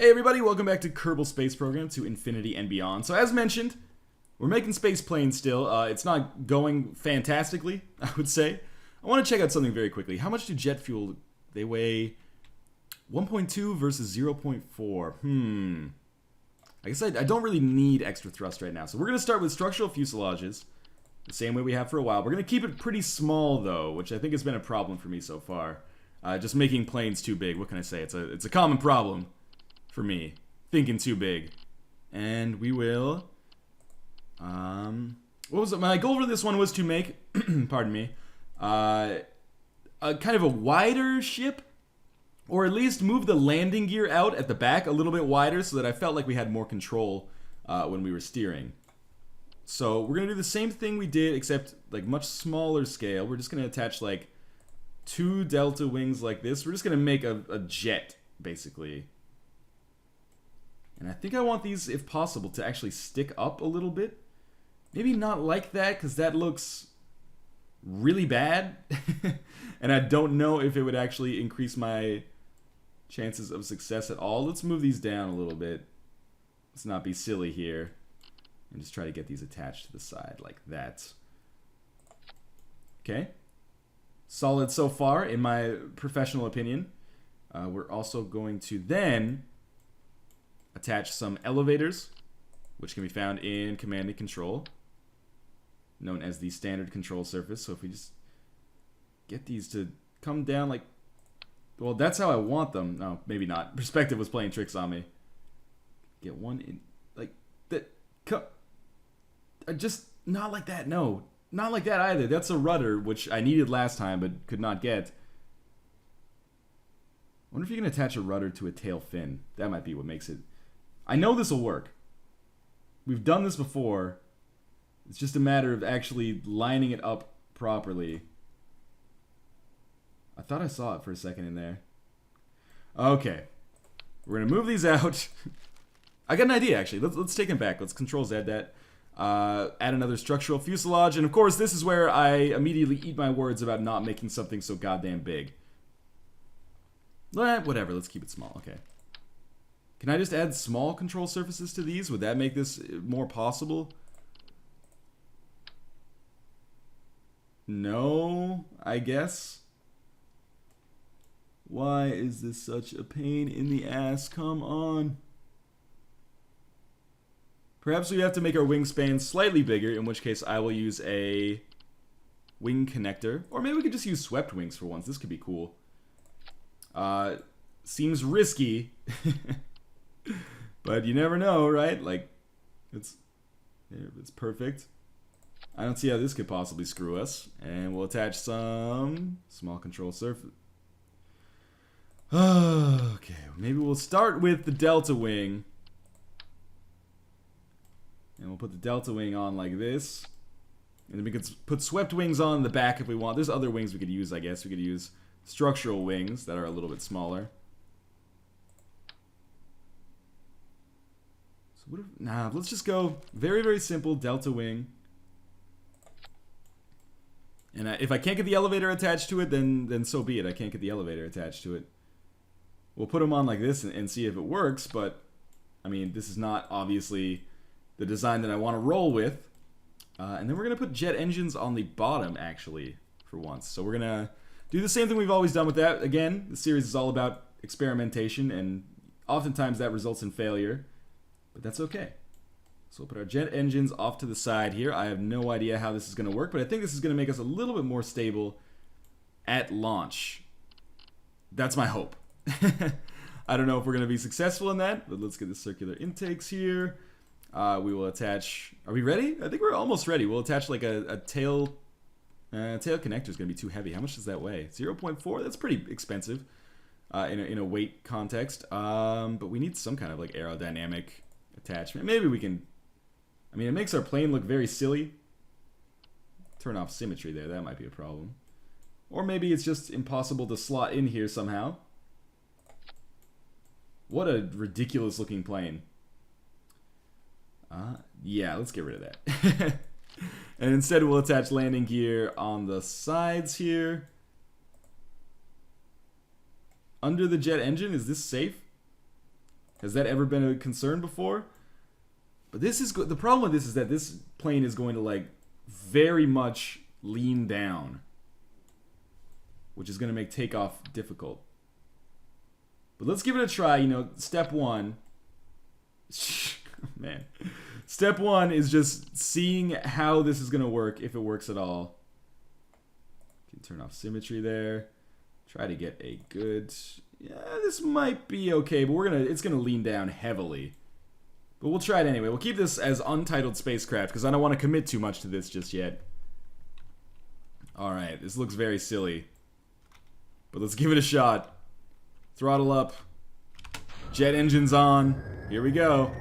Hey everybody, welcome back to Kerbal Space Program to Infinity and Beyond. So as mentioned, we're making space planes still. It's not going fantastically, I would say. I want to check out something very quickly. How much do jet fuel, they weigh 1.2 versus 0.4. I guess I don't really need extra thrust right now. So we're going to start with structural fuselages, the same way we have for a while. We're going to keep it pretty small though, which I think has been a problem for me so far. Just making planes too big. What can I say? It's a common problem for me, thinking too big. And we will, what was it? My goal for this one was to make, pardon me, a kind of a wider ship, or at least move the landing gear out at the back a little bit wider so that I felt like we had more control when we were steering. So we're gonna do the same thing we did, except like much smaller scale. We're just gonna attach like 2 delta wings like this. We're just gonna make a jet, basically. And I think I want these, if possible, to actually stick up a little bit. Maybe not like that, because that looks really bad. And I don't know if it would actually increase my chances of success at all. Let's move these down a little bit. Let's not be silly here. And just try to get these attached to the side like that. Okay. Solid so far, in my professional opinion. We're also going to then attach some elevators, which can be found in command and control, known as the standard control surface. So if we just get these to come down like, well, that's how I want them. No, maybe not. Perspective was playing tricks on me. Get one in like that. Just not like that. No, not like that either. That's a rudder, which I needed last time but could not get. I wonder if you can attach a rudder to a tail fin. That might be what makes it. I know this will work. We've done this before. It's just a matter of actually lining it up properly. I thought I saw it for a second in there. Okay. We're going to move these out. I got an idea, actually. Let's take them back. Let's Control-Z that. Add another structural fuselage. And of course, this is where I immediately eat my words about not making something so goddamn big. Whatever, let's keep it small. Okay. Can I just add small control surfaces to these? Would that make this more possible? No, I guess. Why is this such a pain in the ass? Come on. Perhaps we have to make our wingspan slightly bigger, in which case I will use a wing connector. Or maybe we could just use swept wings for once. This could be cool. Seems risky. But you never know, right? Like, it's perfect. I don't see how this could possibly screw us. And we'll attach some small control surface. Okay, maybe we'll start with the delta wing. And we'll put the delta wing on like this. And then we could put swept wings on the back if we want. There's other wings we could use, I guess. We could use structural wings that are a little bit smaller. So what if, let's just go very, very simple delta wing. And if I can't get the elevator attached to it, then so be it. I can't get the elevator attached to it. We'll put them on like this and see if it works, but I mean, this is not obviously the design that I want to roll with. And then we're going to put jet engines on the bottom, actually, for once. So we're going to do the same thing we've always done with that. Again, the series is all about experimentation, and oftentimes that results in failure, but that's okay. So we'll put our jet engines off to the side here. I have no idea how this is going to work, but I think this is going to make us a little bit more stable at launch. That's my hope. I don't know if we're going to be successful in that, but let's get the circular intakes here. We will attach... Are we ready? I think we're almost ready. We'll attach like a tail... tail connector is going to be too heavy. How much does that weigh? 0.4? That's pretty expensive in a weight context. But we need some kind of like aerodynamic attachment. Maybe we can... I mean, it makes our plane look very silly. Turn off symmetry there. That might be a problem. Or maybe it's just impossible to slot in here somehow. What a ridiculous looking plane. Yeah, let's get rid of that. And instead we'll attach landing gear on the sides here. Under the jet engine, is this safe? Has that ever been a concern before? But this is the problem with this is that this plane is going to like very much lean down, which is going to make takeoff difficult. But let's give it a try. You know, step one. Man, step one is just seeing how this is going to work, if it works at all. Can turn off symmetry there. Try to get a good. Yeah, this might be okay, but it's gonna lean down heavily. But we'll try it anyway. We'll keep this as untitled spacecraft because I don't want to commit too much to this just yet. Alright, this looks very silly. But let's give it a shot. Throttle up. Jet engines on. Here we go.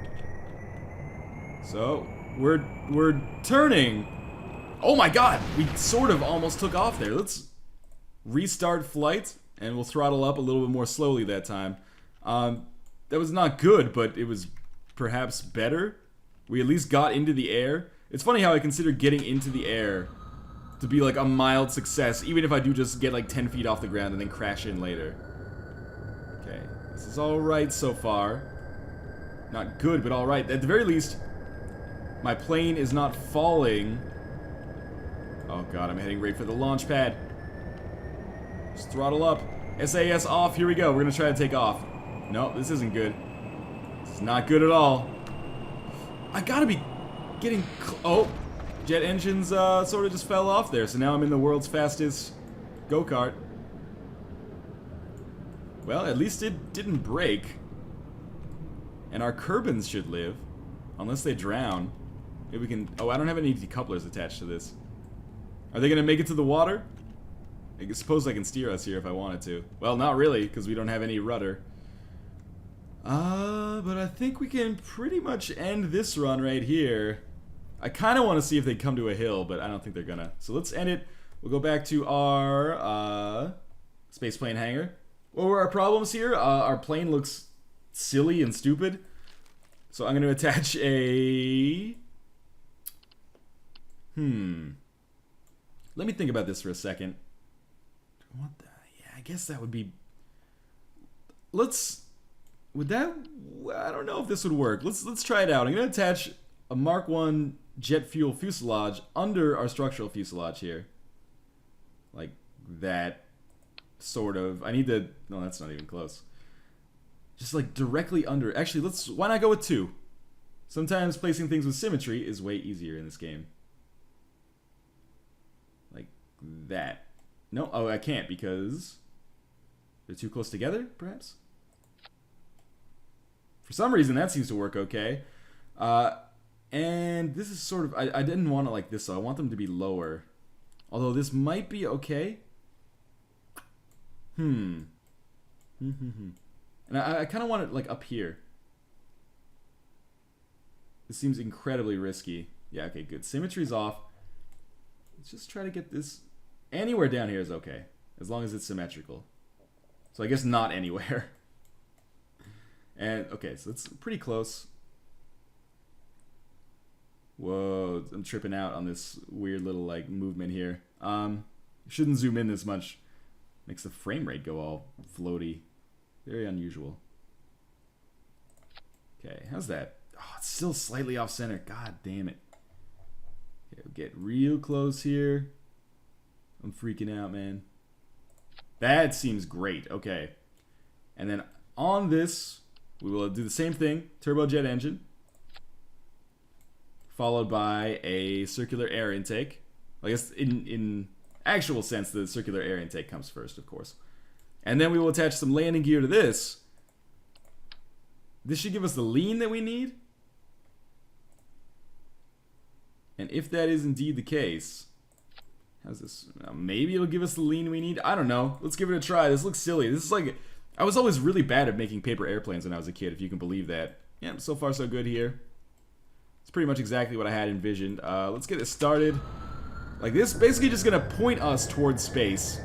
So, we're turning. Oh my god! We sort of almost took off there. Let's restart flight, and we'll throttle up a little bit more slowly that time. That was not good, but it was perhaps better. We at least got into the air. It's funny how I consider getting into the air to be like a mild success, even if I do just get like 10 feet off the ground and then crash in later. Okay, this is alright so far. Not good, but alright. At the very least, my plane is not falling. Oh god, I'm heading right for the launch pad. Just throttle up. SAS off. Here we go. We're gonna try to take off. No, this isn't good. This is not good at all. I gotta be getting. Oh, jet engines sort of just fell off there. So now I'm in the world's fastest go-kart. Well, at least it didn't break. And our Kerbals should live, unless they drown. Maybe we can. Oh, I don't have any decouplers attached to this. Are they gonna make it to the water? I suppose I can steer us here if I wanted to. Well, not really, because we don't have any rudder. But I think we can pretty much end this run right here. I kind of want to see if they come to a hill, but I don't think they're gonna. So let's end it. We'll go back to our spaceplane hangar. What were our problems here? Our plane looks silly and stupid. So I'm going to attach a... Let me think about this for a second. What the... Yeah, I guess that would be... Would that... I don't know if this would work. Let's try it out. I'm going to attach a Mark 1 jet fuel fuselage under our structural fuselage here. Like that. Sort of. I need to... No, that's not even close. Just like directly under. Actually, why not go with 2? Sometimes placing things with symmetry is way easier in this game. Like that. No, oh, I can't because they're too close together, perhaps? For some reason, that seems to work okay. And this is sort of... I didn't want it like this, so I want them to be lower. Although this might be okay. And I kind of want it like up here. This seems incredibly risky. Yeah, okay, good. Symmetry's off. Let's just try to get this... Anywhere down here is okay, as long as it's symmetrical. So I guess not anywhere. And, okay, so it's pretty close. Whoa, I'm tripping out on this weird little, like, movement here. Shouldn't zoom in this much. Makes the frame rate go all floaty. Very unusual. Okay, how's that? Oh, it's still slightly off center. God damn it. Okay, we'll get real close here. I'm freaking out, man. That seems great. Okay. And then on this, we will do the same thing. Turbojet engine. Followed by a circular air intake. I guess in actual sense, the circular air intake comes first, of course. And then we will attach some landing gear to this. This should give us the lean that we need. And if that is indeed the case, how's this? Maybe it'll give us the lean we need. I don't know. Let's give it a try. This looks silly. This is like... I was always really bad at making paper airplanes when I was a kid, if you can believe that. Yeah, so far so good here. It's pretty much exactly what I had envisioned. Let's get it started. Like this, basically just gonna point us towards space.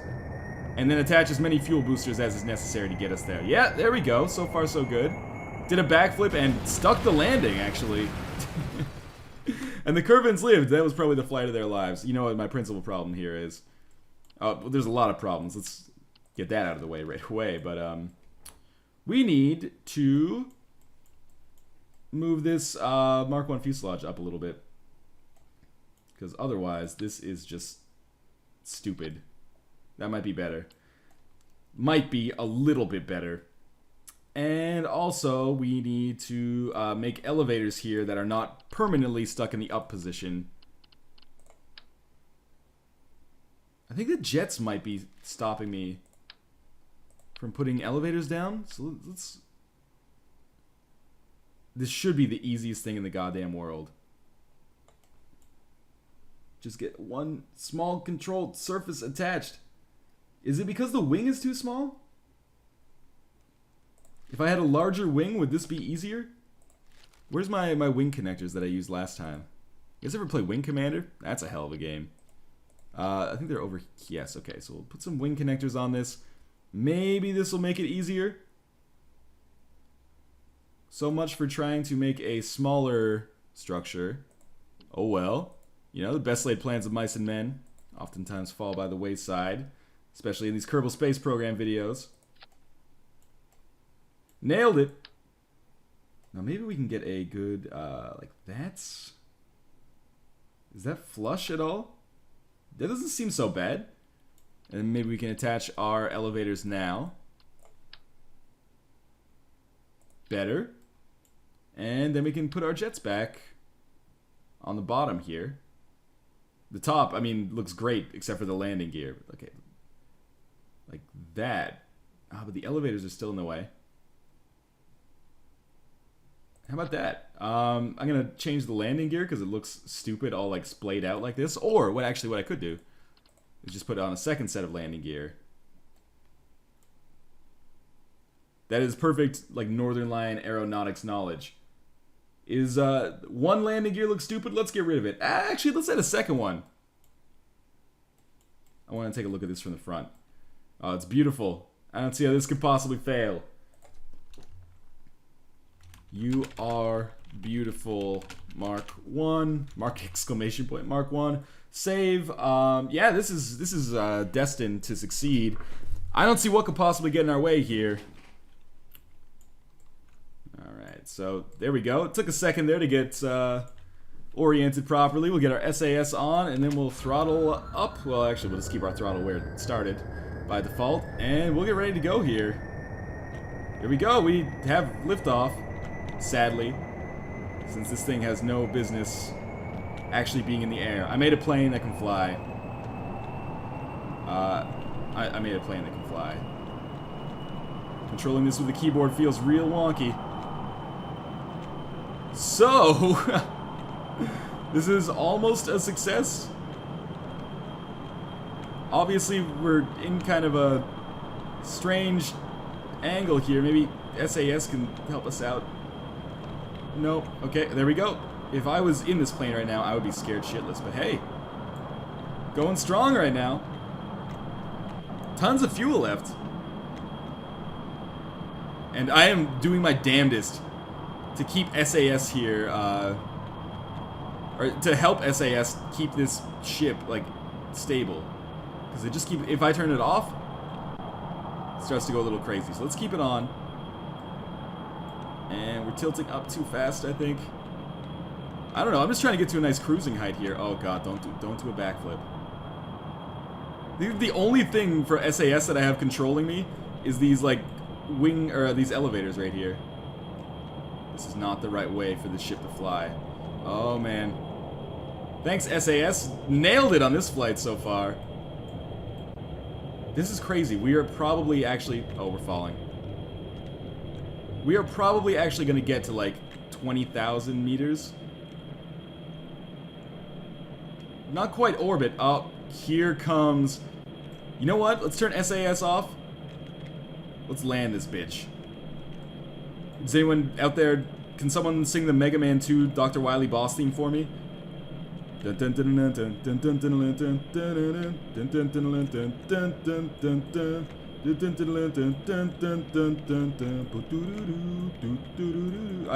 And then attach as many fuel boosters as is necessary to get us there. Yeah, there we go. So far so good. Did a backflip and stuck the landing, actually. And the Kerbals lived. That was probably the flight of their lives. You know what my principal problem here is? Well, there's a lot of problems. Let's get that out of the way right away. But we need to move this Mark 1 fuselage up a little bit. Because otherwise, this is just stupid. That might be better. Might be a little bit better. And also, we need to make elevators here that are not permanently stuck in the up position. I think the jets might be stopping me from putting elevators down. So let's... This should be the easiest thing in the goddamn world. Just get one small controlled surface attached. Is it because the wing is too small? If I had a larger wing, would this be easier? Where's my wing connectors that I used last time? You guys ever play Wing Commander? That's a hell of a game. I think they're over... Yes, okay, so we'll put some wing connectors on this. Maybe this will make it easier. So much for trying to make a smaller structure. Oh well. You know, the best laid plans of mice and men oftentimes fall by the wayside. Especially in these Kerbal Space Program videos. Nailed it! Now maybe we can get a good, like that's... Is that flush at all? That doesn't seem so bad. And maybe we can attach our elevators now. Better. And then we can put our jets back on the bottom here. The top, I mean, looks great except for the landing gear. Okay. Like that. Ah, but the elevators are still in the way. How about that? I'm gonna change the landing gear because it looks stupid all like splayed out like this. Or what I could do is just put on a second set of landing gear. That is perfect like Northernlion aeronautics knowledge. Is one landing gear look stupid? Let's get rid of it. Actually, let's add a second one. I want to take a look at this from the front. Oh, it's beautiful. I don't see how this could possibly fail. You are beautiful, Mark 1. Mark exclamation point, Mark 1. Save. Yeah, this is destined to succeed. I don't see what could possibly get in our way here. Alright, so there we go. It took a second there to get oriented properly. We'll get our SAS on, and then we'll throttle up. Well, actually, we'll just keep our throttle where it started by default, and we'll get ready to go here. Here we go. We have liftoff. Sadly, since this thing has no business actually being in the air. I made a plane that can fly. I made a plane that can fly. Controlling this with the keyboard feels real wonky. So, this is almost a success. Obviously, we're in kind of a strange angle here. Maybe SAS can help us out. Nope. Okay, there we go. If I was in this plane right now, I would be scared shitless. But hey, going strong right now. Tons of fuel left. And I am doing my damnedest to keep SAS here, or to help SAS keep this ship, like, stable. Because it just keeps, if I turn it off, it starts to go a little crazy. So let's keep it on. And we're tilting up too fast, I think. I don't know. I'm just trying to get to a nice cruising height here. Oh god, don't do a backflip. The only thing for SAS that I have controlling me is these like these elevators right here. This is not the right way for this ship to fly. Oh man. Thanks SAS. Nailed it on this flight so far. This is crazy. We are probably actually... Oh, we're falling. We are probably actually going to get to like 20,000 meters. Not quite orbit. Oh, here comes... You know what? Let's turn SAS off. Let's land this bitch. Is anyone out there... Can someone sing the Mega Man 2 Dr. Wily boss theme for me? I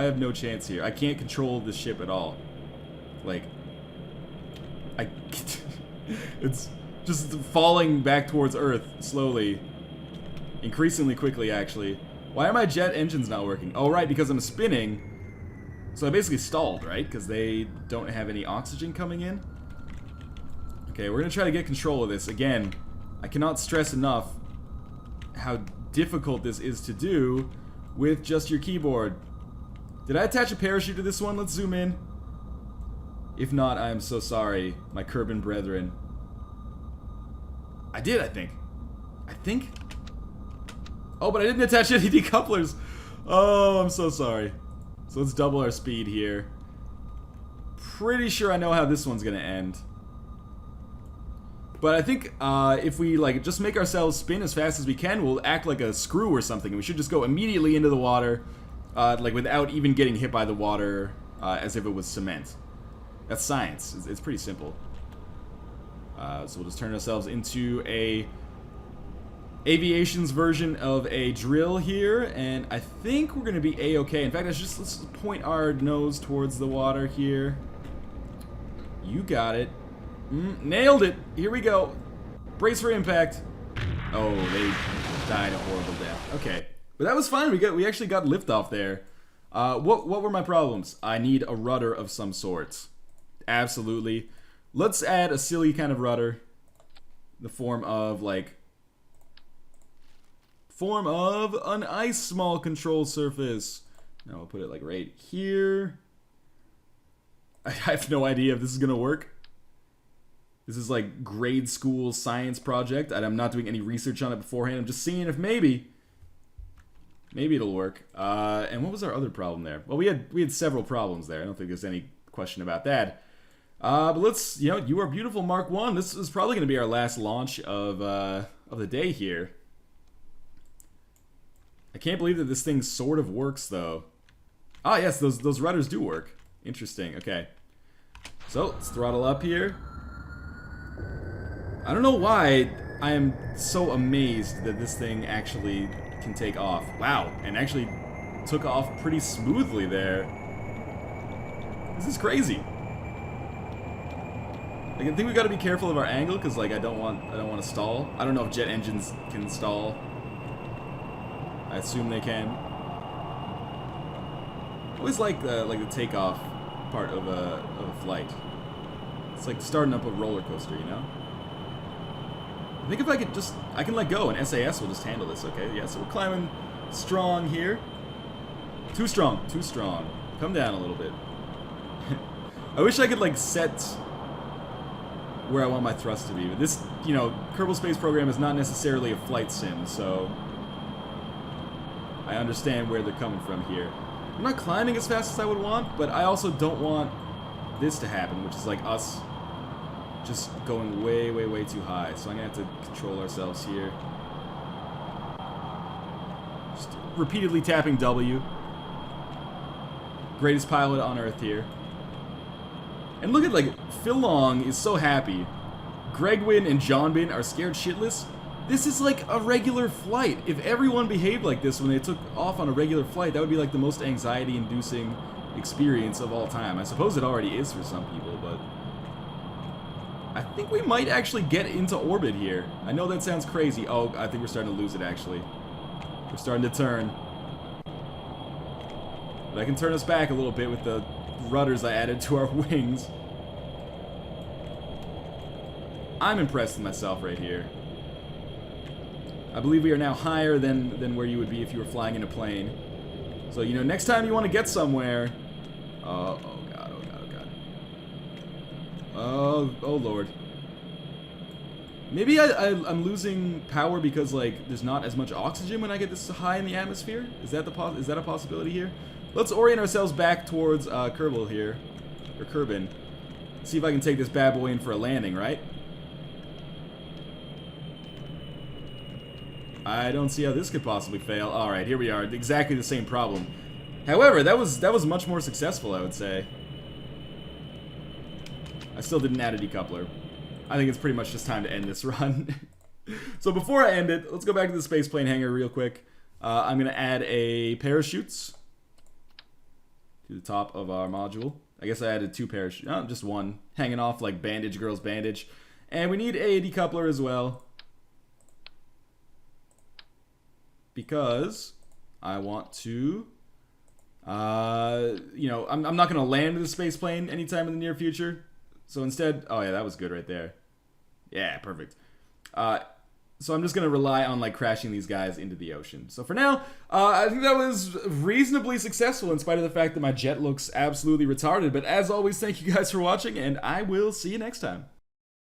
have no chance here. I can't control this ship at all. Like, it's just falling back towards Earth slowly, increasingly quickly. Actually, why are my jet engines not working? Oh right, because I'm spinning. So I basically stalled, right? Because they don't have any oxygen coming in. Okay, we're gonna try to get control of this. Again, I cannot stress enough how difficult this is to do with just your keyboard. Did I attach a parachute to this one? Let's zoom in. If not, I am so sorry, my Kerbal brethren. I did, I think. Oh, but I didn't attach any decouplers. Oh, I'm so sorry. So let's double our speed here. Pretty sure I know how this one's gonna end. But I think if we like just make ourselves spin as fast as we can, we'll act like a screw or something. And we should just go immediately into the water, like without even getting hit by the water, as if it was cement. That's science. It's pretty simple. So we'll just turn ourselves into a aviation's version of a drill here, and I think we're gonna be a-okay. In fact, let's point our nose towards the water here. You got it. Nailed it. Here we go. Brace for impact. Oh, they died a horrible death. Okay, but that was fine. We actually got liftoff there. What were my problems? I need a rudder of some sort. Absolutely. Let's add a silly kind of rudder. The form of an ice small control surface. Now we'll put it like right here. I have no idea if this is gonna work. This is like grade school science project, and I'm not doing any research on it beforehand. I'm just seeing if maybe it'll work. And what was our other problem there? Well, we had several problems there. I don't think there's any question about that. But let's, You Are Beautiful Mark 1. This is probably going to be our last launch of the day here. I can't believe that this thing sort of works, though. Ah, yes, those rudders do work. Interesting. Okay. So, let's throttle up here. I don't know why I am so amazed that this thing actually can take off. Wow, and actually took off pretty smoothly there. This is crazy. Like, I think we got to be careful of our angle because, like, I don't want to stall. I don't know if jet engines can stall. I assume they can. I always like the takeoff part of a flight. It's like starting up a roller coaster, you know. I think if I can let go and SAS will just handle this. Okay, yeah. So we're climbing strong here. Too strong. Come down a little bit. I wish I could like set where I want my thrust to be. But this, Kerbal Space Program is not necessarily a flight sim, so I understand where they're coming from here. I'm not climbing as fast as I would want, but I also don't want this to happen, which is like us just going way, way, way too high. So I'm gonna have to control ourselves here. Just repeatedly tapping W. Greatest pilot on Earth here. And look at, Phil Long is so happy. Gregwin and Johnbin are scared shitless. This is like a regular flight. If everyone behaved like this when they took off on a regular flight, that would be like the most anxiety-inducing experience of all time. I suppose it already is for some people, but I think we might actually get into orbit here. I know that sounds crazy. Oh, I think we're starting to lose it, actually. We're starting to turn. But I can turn us back a little bit with the rudders I added to our wings. I'm impressed with myself right here. I believe we are now higher than where you would be if you were flying in a plane. So, next time you want to get somewhere... oh god. Oh lord. Maybe I'm losing power because, there's not as much oxygen when I get this high in the atmosphere? Is that a possibility here? Let's orient ourselves back towards Kerbal here. Or Kerbin. See if I can take this bad boy in for a landing, right? I don't see how this could possibly fail. Alright, here we are. Exactly the same problem. However, that was much more successful, I would say. I still didn't add a decoupler. I think it's pretty much just time to end this run. So before I end it, let's go back to the spaceplane hangar real quick. I'm going to add a parachutes to the top of our module. I guess I added 2 parachutes. No, just one. Hanging off like bandage, girl's bandage. And we need a decoupler as well. Because I want to I'm not going to land in the space plane anytime in the near future. So instead, oh yeah, that was good right there. Yeah, perfect. So I'm just going to rely on like crashing these guys into the ocean. So for now, I think that was reasonably successful in spite of the fact that my jet looks absolutely retarded. But as always, thank you guys for watching, and I will see you next time.